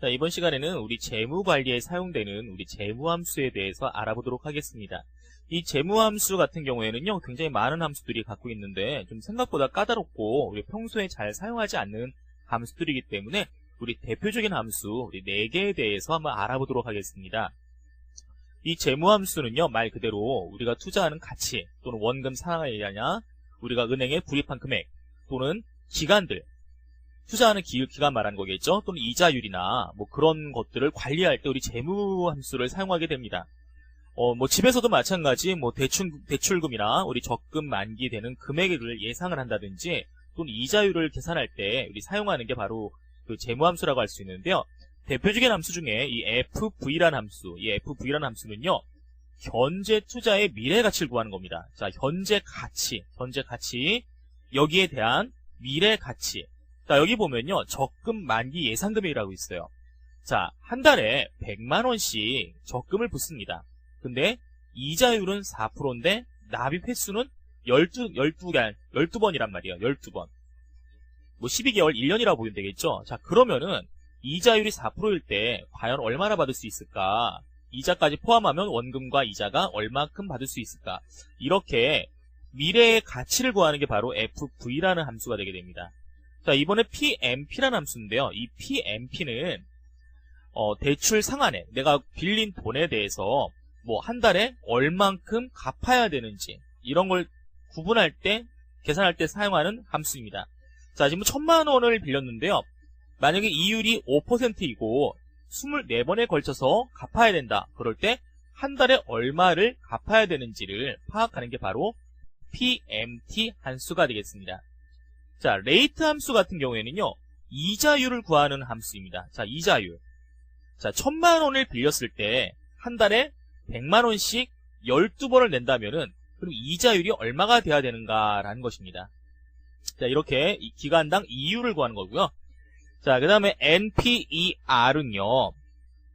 자, 이번 시간에는 우리 재무 관리에 사용되는 우리 재무함수에 대해서 알아보도록 하겠습니다. 이 재무함수 같은 경우에는요, 굉장히 많은 함수들이 갖고 있는데 좀 생각보다 까다롭고 우리 평소에 잘 사용하지 않는 함수들이기 때문에 우리 대표적인 함수 우리 4개에 대해서 한번 알아보도록 하겠습니다. 이 재무함수는요, 말 그대로 우리가 투자하는 가치 또는 원금 상환이냐, 우리가 은행에 불입한 금액 또는 기간들, 투자하는 기간 말하는 거겠죠. 또는 이자율이나 뭐 그런 것들을 관리할 때 우리 재무함수를 사용하게 됩니다. 뭐 집에서도 마찬가지 뭐 대출금이나 우리 적금 만기 되는 금액을 예상을 한다든지 또는 이자율을 계산할 때 우리 사용하는 게 바로 그 재무함수라고 할 수 있는데요. 대표적인 함수 중에 이 FV라는 함수, 이 FV라는 함수는요, 현재 투자의 미래 가치를 구하는 겁니다. 자, 현재 가치, 여기에 대한 미래 가치. 자, 여기 보면요, 적금 만기 예상금액이라고 있어요. 자, 한 달에 100만원씩 적금을 붓습니다. 근데 이자율은 4%인데 납입 횟수는 12번이란 말이에요. 12번. 뭐 12개월, 1년이라고 보면 되겠죠. 자, 그러면은 이자율이 4%일 때 과연 얼마나 받을 수 있을까? 이자까지 포함하면 원금과 이자가 얼마큼 받을 수 있을까? 이렇게 미래의 가치를 구하는 게 바로 FV라는 함수가 되게 됩니다. 자, 이번에 PMP라는 함수인데요. 이 PMP는 대출 상환액, 내가 빌린 돈에 대해서 뭐 한 달에 얼만큼 갚아야 되는지 이런 걸 구분할 때, 계산할 때 사용하는 함수입니다. 자, 지금 1000만원을 빌렸는데요. 만약에 이율이 5%이고 24번에 걸쳐서 갚아야 된다. 그럴 때 한 달에 얼마를 갚아야 되는지를 파악하는 게 바로 PMT 함수가 되겠습니다. 자, 레이트 함수 같은 경우에는요, 이자율을 구하는 함수입니다. 자, 이자율. 자, 1000만원을 빌렸을 때 한 달에 100만원씩 12번을 낸다면은 그럼 이자율이 얼마가 돼야 되는가라는 것입니다. 자, 이렇게 기간당 이율을 구하는 거고요. 자, 그 다음에 NPER은요,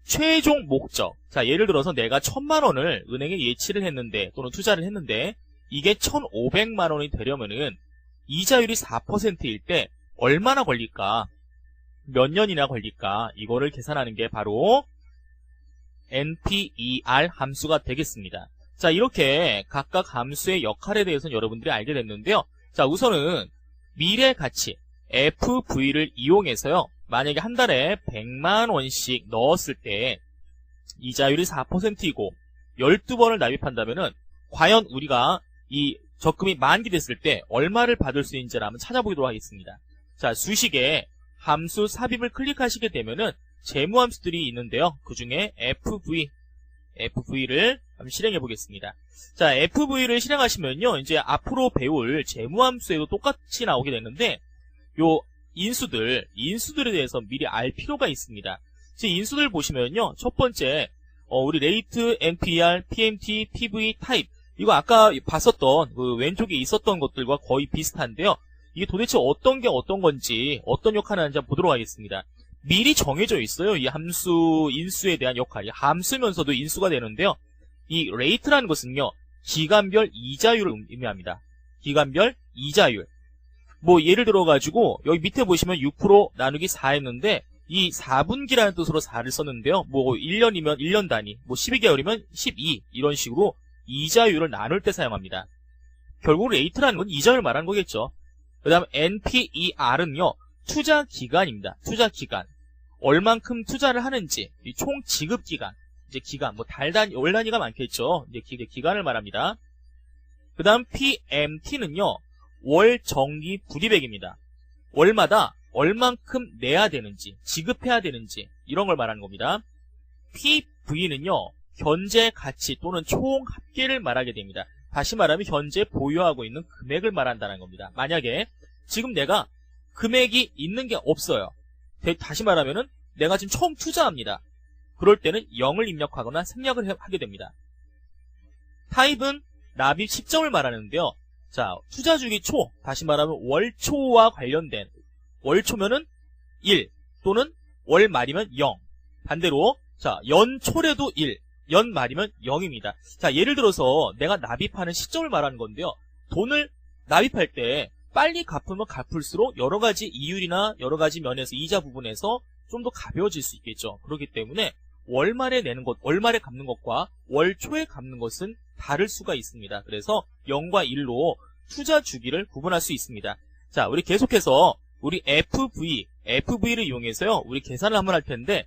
최종 목적. 자, 예를 들어서 내가 1000만원을 은행에 예치를 했는데, 또는 투자를 했는데, 이게 1500만원이 되려면은, 이자율이 4%일 때, 얼마나 걸릴까? 몇 년이나 걸릴까? 이거를 계산하는 게 바로, NPER 함수가 되겠습니다. 자, 이렇게 각각 함수의 역할에 대해서는 여러분들이 알게 됐는데요. 자, 우선은, 미래 가치, FV를 이용해서요, 만약에 한 달에 100만원씩 넣었을 때 이자율이 4%이고 12번을 납입한다면은 과연 우리가 이 적금이 만기됐을 때 얼마를 받을 수 있는지를 한번 찾아보도록 하겠습니다. 자, 수식에 함수 삽입을 클릭하시게 되면은 재무함수들이 있는데요. 그 중에 FV를 한번 실행해 보겠습니다. 자, FV를 실행하시면요, 이제 앞으로 배울 재무함수에도 똑같이 나오게 되는데, 요 인수들에 대해서 미리 알 필요가 있습니다. 제 인수들 보시면요, 첫 번째 우리 레이트, NPER, PMT, PV, 타입, 이거 아까 봤었던 그 왼쪽에 있었던 것들과 거의 비슷한데요. 이게 도대체 어떤 게 어떤 건지, 어떤 역할을 하는지 한번 보도록 하겠습니다. 미리 정해져 있어요. 이 함수 인수에 대한 역할이 함수면서도 인수가 되는데요. 이 레이트라는 것은요, 기간별 이자율을 의미합니다. 기간별 이자율. 뭐 예를 들어가지고 여기 밑에 보시면 6% 나누기 4 했는데 이 4분기라는 뜻으로 4를 썼는데요. 뭐 1년이면 1년 단위, 뭐 12개월이면 12 이런 식으로 이자율을 나눌 때 사용합니다. 결국 레이트라는 건 이자율을 말하는 거겠죠. 그 다음 NPER은요, 투자 기간입니다. 투자 기간. 얼만큼 투자를 하는지, 이 총 지급 기간, 이제 기간, 뭐 달 단위, 월 단위가 많겠죠. 이제 기간을 말합니다. 그 다음 PMT는요, 월 정기 불이백입니다. 월마다 얼만큼 내야 되는지, 지급해야 되는지 이런 걸 말하는 겁니다. PV는요, 현재 가치 또는 총 합계를 말하게 됩니다. 다시 말하면 현재 보유하고 있는 금액을 말한다는 겁니다. 만약에 지금 내가 금액이 있는 게 없어요. 다시 말하면은 내가 지금 처음 투자합니다. 그럴 때는 0을 입력하거나 생략을 하게 됩니다. 타입은 납입 시점을 말하는데요. 자, 투자주기 초, 다시 말하면 월초와 관련된, 월초면은 1 또는 월 말이면 0. 반대로, 자, 연초래도 1, 연 말이면 0입니다. 자, 예를 들어서 내가 납입하는 시점을 말하는 건데요. 돈을 납입할 때 빨리 갚으면 갚을수록 여러 가지 이율이나 여러 가지 면에서 이자 부분에서 좀 더 가벼워질 수 있겠죠. 그렇기 때문에 월말에 내는 것, 월말에 갚는 것과 월 초에 갚는 것은 다를 수가 있습니다. 그래서 0과 1로 투자 주기를 구분할 수 있습니다. 자, 우리 계속해서 우리 FV를 이용해서요, 우리 계산을 한번 할 텐데,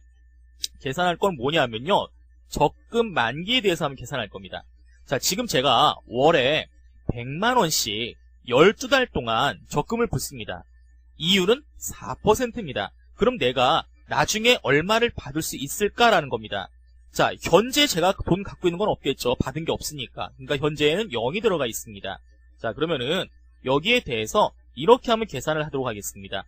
계산할 건 뭐냐면요, 적금 만기에 대해서 한번 계산할 겁니다. 자, 지금 제가 월에 100만원씩 12달 동안 적금을 붓습니다. 이율은 4%입니다. 그럼 내가 나중에 얼마를 받을 수 있을까라는 겁니다. 자, 현재 제가 돈 갖고 있는 건 없겠죠. 받은 게 없으니까. 그러니까 현재에는 0이 들어가 있습니다. 자, 그러면은 여기에 대해서 이렇게 한번 계산을 하도록 하겠습니다.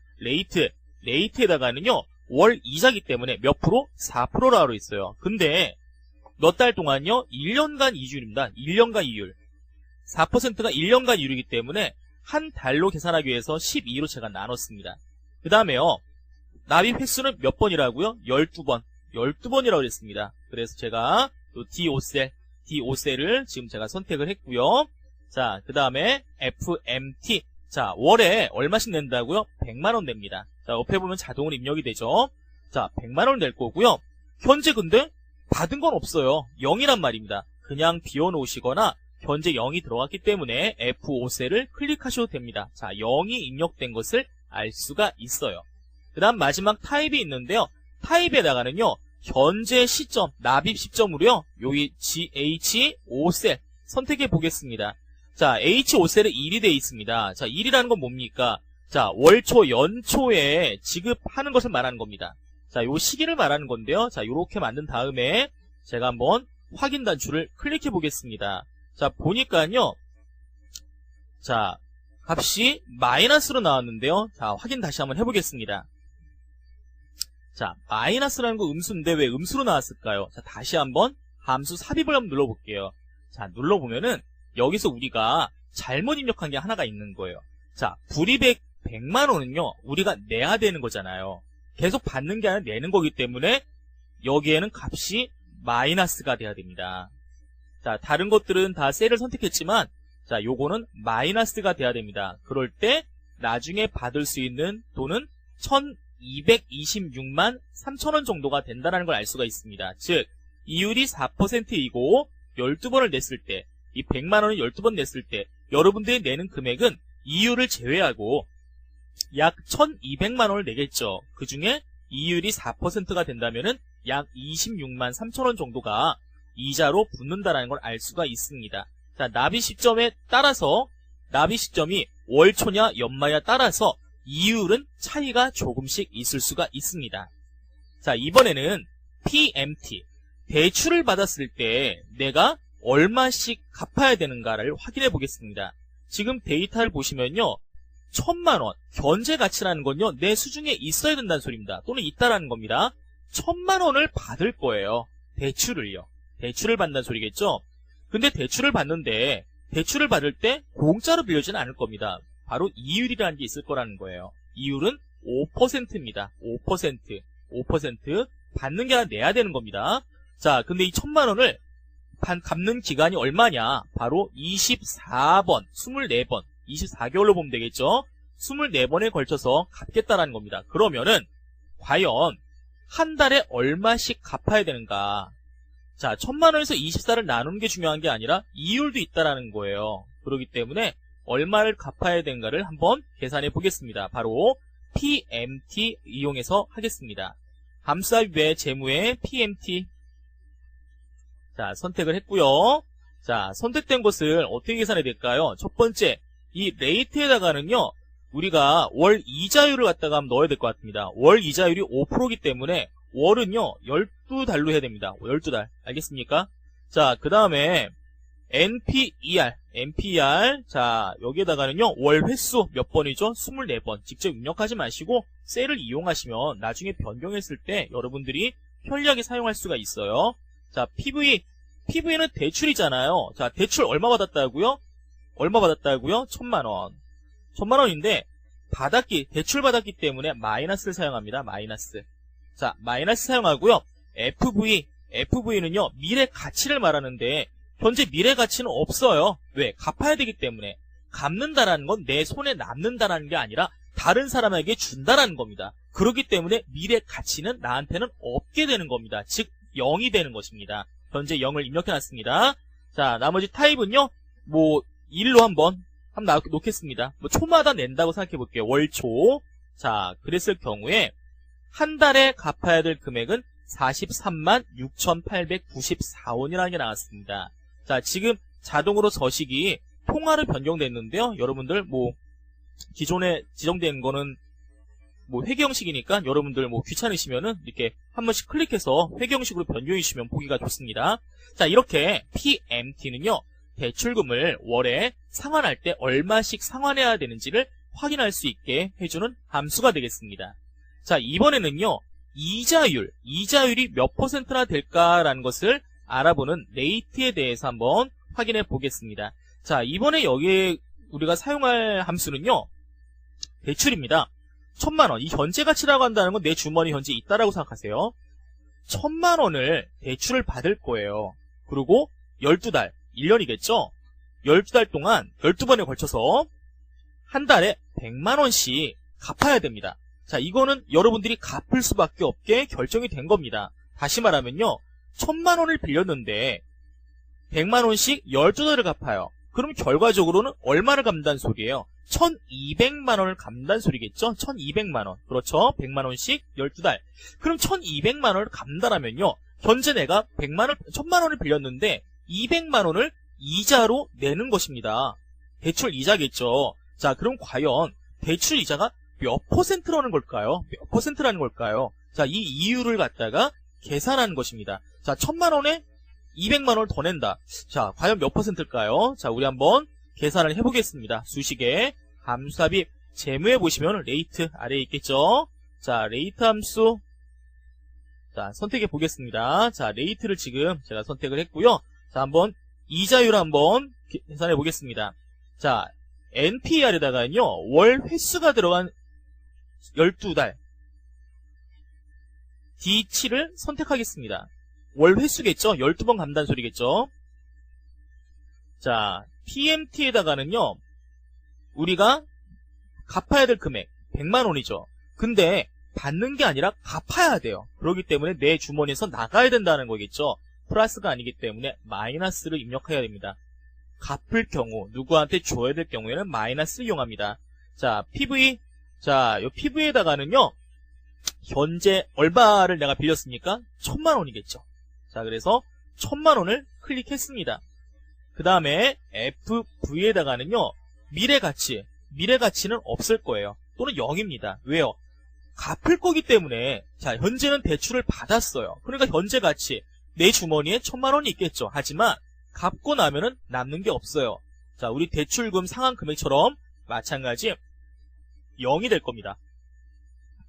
레이트에다가는요, 월 이자기 때문에 몇 프로? 4%라고 있어요. 근데 몇 달 동안요? 1년간 이율입니다. 1년간 이율. 4%가 1년간 이율이기 때문에 한 달로 계산하기 위해서 12로 제가 나눴습니다. 그 다음에요, 납입 횟수는 몇 번이라고요? 12번. 12번이라고 그랬습니다. 그래서 제가 또 D5셀을 지금 제가 선택을 했고요. 자, 그 다음에 FMT. 자, 월에 얼마씩 낸다고요? 100만원 냅니다. 자, 옆에 보면 자동으로 입력이 되죠. 자, 100만원 낼 거고요. 현재 근데 받은 건 없어요. 0이란 말입니다. 그냥 비워놓으시거나 현재 0이 들어갔기 때문에 F5셀을 클릭하셔도 됩니다. 자, 0이 입력된 것을 알 수가 있어요. 그 다음 마지막 타입이 있는데요. 타입에다가는요, 현재 시점, 납입 시점으로요, 여기 GH5셀 선택해 보겠습니다. 자, H5셀에 1이 되어 있습니다. 자, 1이라는 건 뭡니까? 자, 월초, 연초에 지급하는 것을 말하는 겁니다. 자, 요 시기를 말하는 건데요. 자, 요렇게 만든 다음에 제가 한번 확인 단추를 클릭해 보겠습니다. 자, 보니까요. 자, 값이 마이너스로 나왔는데요. 자, 확인 다시 한번 해보겠습니다. 자, 마이너스라는 거 음수인데 왜 음수로 나왔을까요? 자, 다시 한번 함수 삽입을 한번 눌러볼게요. 자, 눌러보면은 여기서 우리가 잘못 입력한 게 하나가 있는 거예요. 자, 불이백 100만원은요, 우리가 내야 되는 거잖아요. 계속 받는 게 아니라 내는 거기 때문에 여기에는 값이 마이너스가 돼야 됩니다. 자, 다른 것들은 다 셀을 선택했지만, 자, 요거는 마이너스가 돼야 됩니다. 그럴 때 나중에 받을 수 있는 돈은 1226만 3천원 정도가 된다는 걸 알 수가 있습니다. 즉, 이율이 4%이고 12번을 냈을 때, 이 100만원을 12번 냈을 때 여러분들이 내는 금액은 이율을 제외하고 약 1200만원을 내겠죠. 그 중에 이율이 4%가 된다면은 약 26만 3천원 정도가 이자로 붙는다는 걸 알 수가 있습니다. 자, 납입 시점에 따라서, 납입 시점이 월초냐 연마에 따라서 이율은 차이가 조금씩 있을 수가 있습니다. 자, 이번에는 PMT, 대출을 받았을 때 내가 얼마씩 갚아야 되는가를 확인해 보겠습니다. 지금 데이터를 보시면요, 1000만원, 현재 가치라는 건요, 내 수중에 있어야 된다는 소리입니다. 또는 있다라는 겁니다. 1000만원을 받을 거예요. 대출을요. 대출을 받는다는 소리겠죠? 근데 대출을 받는데, 대출을 받을 때 공짜로 빌려주는 않을 겁니다. 바로 이율이라는 게 있을 거라는 거예요. 이율은 5%입니다. 5%. 받는 게 아니라 내야 되는 겁니다. 자, 근데 이 1000만원을 갚는 기간이 얼마냐? 바로 24번, 24번, 24개월로 보면 되겠죠? 24번에 걸쳐서 갚겠다라는 겁니다. 그러면은 과연 한 달에 얼마씩 갚아야 되는가? 자, 1000만원에서 24를 나누는 게 중요한 게 아니라 이율도 있다라는 거예요. 그렇기 때문에 얼마를 갚아야 되는가를 한번 계산해 보겠습니다. 바로 PMT 이용해서 하겠습니다. 함수합의 재무의 PMT. 자, 선택을 했고요. 자, 선택된 것을 어떻게 계산해야 될까요? 첫 번째, 이 레이트에다가는요, 우리가 월 이자율을 갖다가 한번 넣어야 될 것 같습니다. 월 이자율이 5%이기 때문에 월은요, 12달로 해야 됩니다. 12달. 알겠습니까? 자, 그 다음에 NPER. 자, 여기에다가는요, 월 횟수 몇 번이죠? 24번. 직접 입력하지 마시고 셀을 이용하시면 나중에 변경했을 때 여러분들이 편리하게 사용할 수가 있어요. 자, PV는 대출이잖아요. 자, 대출 얼마 받았다고요? 1000만원. 1000만원인데, 대출 받았기 때문에 마이너스를 사용합니다. 마이너스. 자, 마이너스 사용하고요. FV는요, 미래 가치를 말하는데, 현재 미래 가치는 없어요. 왜? 갚아야 되기 때문에. 갚는다라는 건 내 손에 남는다라는 게 아니라, 다른 사람에게 준다라는 겁니다. 그렇기 때문에 미래 가치는 나한테는 없게 되는 겁니다. 즉 0이 되는 것입니다. 현재 0을 입력해놨습니다. 자, 나머지 타입은요, 뭐 1로 한번 놓겠습니다. 뭐 초마다 낸다고 생각해볼게요. 월초. 자, 그랬을 경우에 한 달에 갚아야 될 금액은 43만 6,894원이라는 게 나왔습니다. 자, 지금 자동으로 저식이 통화로 변경됐는데요. 여러분들 뭐 기존에 지정된 거는 뭐 회계 형식이니까 여러분들 뭐 귀찮으시면은 이렇게 한 번씩 클릭해서 회계 형식으로 변경해 주시면 보기가 좋습니다. 자, 이렇게 PMT는요, 대출금을 월에 상환할 때 얼마씩 상환해야 되는지를 확인할 수 있게 해주는 함수가 되겠습니다. 자, 이번에는요, 이자율이 몇 %나 될까라는 것을 알아보는 레이트에 대해서 한번 확인해 보겠습니다. 자, 이번에 여기에 우리가 사용할 함수는요, 대출입니다. 1,000만 원, 이 현재 가치라고 한다는 건 내 주머니 현재 있다라고 생각하세요. 1,000만 원을 대출을 받을 거예요. 그리고 12달, 1년이겠죠? 12달 동안 12번에 걸쳐서 한 달에 100만 원씩 갚아야 됩니다. 자, 이거는 여러분들이 갚을 수밖에 없게 결정이 된 겁니다. 다시 말하면요, 1,000만 원을 빌렸는데 100만 원씩 12달을 갚아요. 그럼 결과적으로는 얼마를 갚는다는 소리예요? 1,200만 원을 갚는다는 소리겠죠? 1,200만 원. 그렇죠? 100만 원씩 12달. 그럼 1,200만 원을 갚는다라면요, 현재 내가 1,000만 원을 빌렸는데 200만 원을 이자로 내는 것입니다. 대출 이자겠죠? 자, 그럼 과연 대출 이자가 몇 %라는 걸까요? 몇 %라는 걸까요? 자, 이 이유를 갖다가 계산하는 것입니다. 자, 1,000만 원에 200만 원을 더 낸다. 자, 과연 몇 %일까요? 자, 우리 한번 계산을 해보겠습니다. 수식에 함수삽입 재무에 보시면 레이트 아래에 있겠죠? 자, 레이트 함수. 자, 선택해 보겠습니다. 자, 레이트를 지금 제가 선택을 했고요. 자, 한번 이자율 한번 계산해 보겠습니다. 자, NPR에다가요, 월 횟수가 들어간 12달 D7을 선택하겠습니다. 월 횟수겠죠? 12번 갚는다는 소리겠죠? 자, PMT에다가는요, 우리가 갚아야 될 금액 100만 원이죠. 근데 받는 게 아니라 갚아야 돼요. 그렇기 때문에 내 주머니에서 나가야 된다는 거겠죠. 플러스가 아니기 때문에 마이너스를 입력해야 됩니다. 갚을 경우, 누구한테 줘야 될 경우에는 마이너스를 이용합니다. 자, PV. 자, 이 PV에다가는요, 현재 얼마를 내가 빌렸습니까? 1,000만 원이겠죠. 자, 그래서 1,000만 원을 클릭했습니다. 그 다음에 FV에다가는요, 미래가치는 없을 거예요. 또는 0입니다. 왜요? 갚을 거기 때문에, 자, 현재는 대출을 받았어요. 그러니까 현재 가치, 내 주머니에 1,000만 원이 있겠죠. 하지만 갚고 나면은 남는 게 없어요. 자, 우리 대출금 상환 금액처럼 마찬가지 0이 될 겁니다.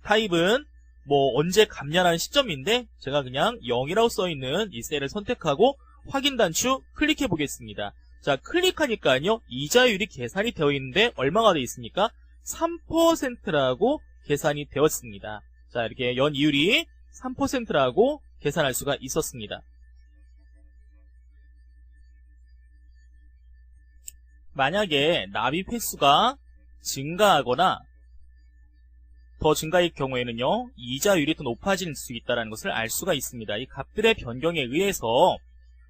타입은 뭐 언제 갚냐라는 시점인데 제가 그냥 0이라고 써있는 이 셀을 선택하고 확인 단추 클릭해 보겠습니다. 자, 클릭하니까요, 이자율이 계산이 되어 있는데 얼마가 되어 있습니까? 3%라고 계산이 되었습니다. 자, 이렇게 연이율이 3%라고 계산할 수가 있었습니다. 만약에 납입 횟수가 증가하거나 더 증가일 경우에는요, 이자율이 더 높아질 수 있다는 것을 알 수가 있습니다. 이 값들의 변경에 의해서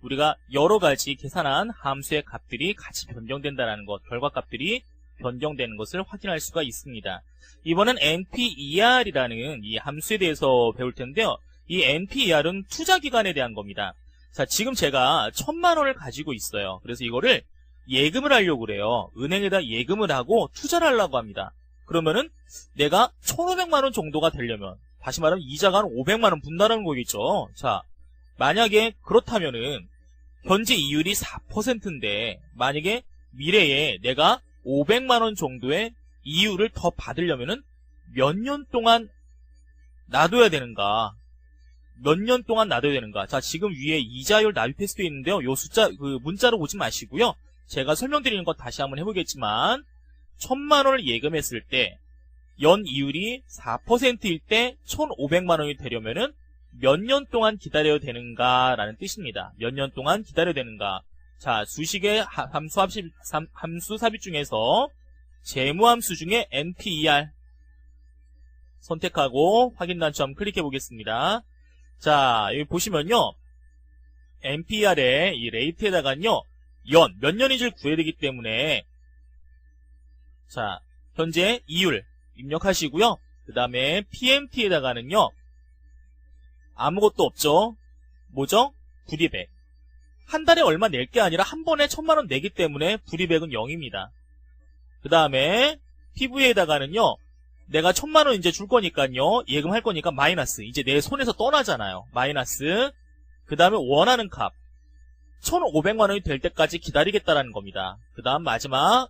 우리가 여러 가지 계산한 함수의 값들이 같이 변경된다는 것, 결과값들이 변경되는 것을 확인할 수가 있습니다. 이번엔 NPER이라는 이 함수에 대해서 배울 텐데요. 이 NPER은 투자기간에 대한 겁니다. 자, 지금 제가 1,000만 원을 가지고 있어요. 그래서 이거를 예금을 하려고 그래요. 은행에다 예금을 하고 투자를 하려고 합니다. 그러면은 내가 1,500만 원 정도가 되려면, 다시 말하면 이자가 한 500만 원 분다라는 거겠죠. 자, 만약에 그렇다면은 현재 이율이 4%인데 만약에 미래에 내가 500만 원 정도의 이율을 더 받으려면은 몇 년 동안 놔둬야 되는가? 몇 년 동안 놔둬야 되는가? 자, 지금 위에 이자율 납입 횟수도 있는데요. 요 숫자, 문자로 보지 마시고요. 제가 설명드리는 것 다시 한번 해보겠지만, 1,000만 원을 예금했을 때, 연 이율이 4%일 때 1,500만 원이 되려면은 몇 년 동안 기다려야 되는가라는 뜻입니다. 몇 년 동안 기다려야 되는가. 자, 수식의 함수 삽입 중에서 재무함수 중에 NPER, 선택하고 확인 단추 한번 클릭해 보겠습니다. 자, 여기 보시면요. MPR의 이 레이트에다가요. 몇 년인지를 구해야 되기 때문에 자, 현재 이율 입력하시고요. 그 다음에 PMT에다가는요. 아무것도 없죠. 뭐죠? 불이백. 한 달에 얼마 낼 게 아니라 한 번에 1000만원 내기 때문에 불이백은 0입니다. 그 다음에 PV에다가는요. 내가 1000만원 이제 줄 거니까요. 예금할 거니까 마이너스. 이제 내 손에서 떠나잖아요. 마이너스. 그 다음에 원하는 값. 1500만원이 될 때까지 기다리겠다라는 겁니다. 그 다음 마지막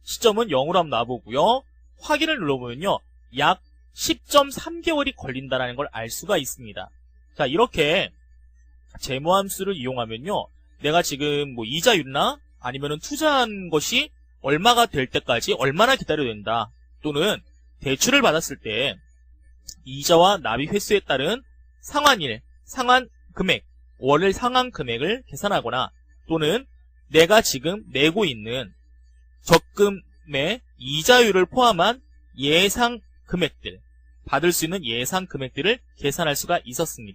시점은 0으로 한번 놔보고요. 확인을 눌러보면요. 약 10.3개월이 걸린다는 걸 알 수가 있습니다. 자, 이렇게 재무함수를 이용하면요. 내가 지금 뭐 이자율이나 아니면은 투자한 것이 얼마가 될 때까지 얼마나 기다려야 된다. 또는 대출을 받았을 때 이자와 납입 횟수에 따른 상환일, 상환 금액, 월일 상환 금액을 계산하거나 또는 내가 지금 내고 있는 적금의 이자율을 포함한 예상 금액들, 받을 수 있는 예상 금액들을 계산할 수가 있었습니다.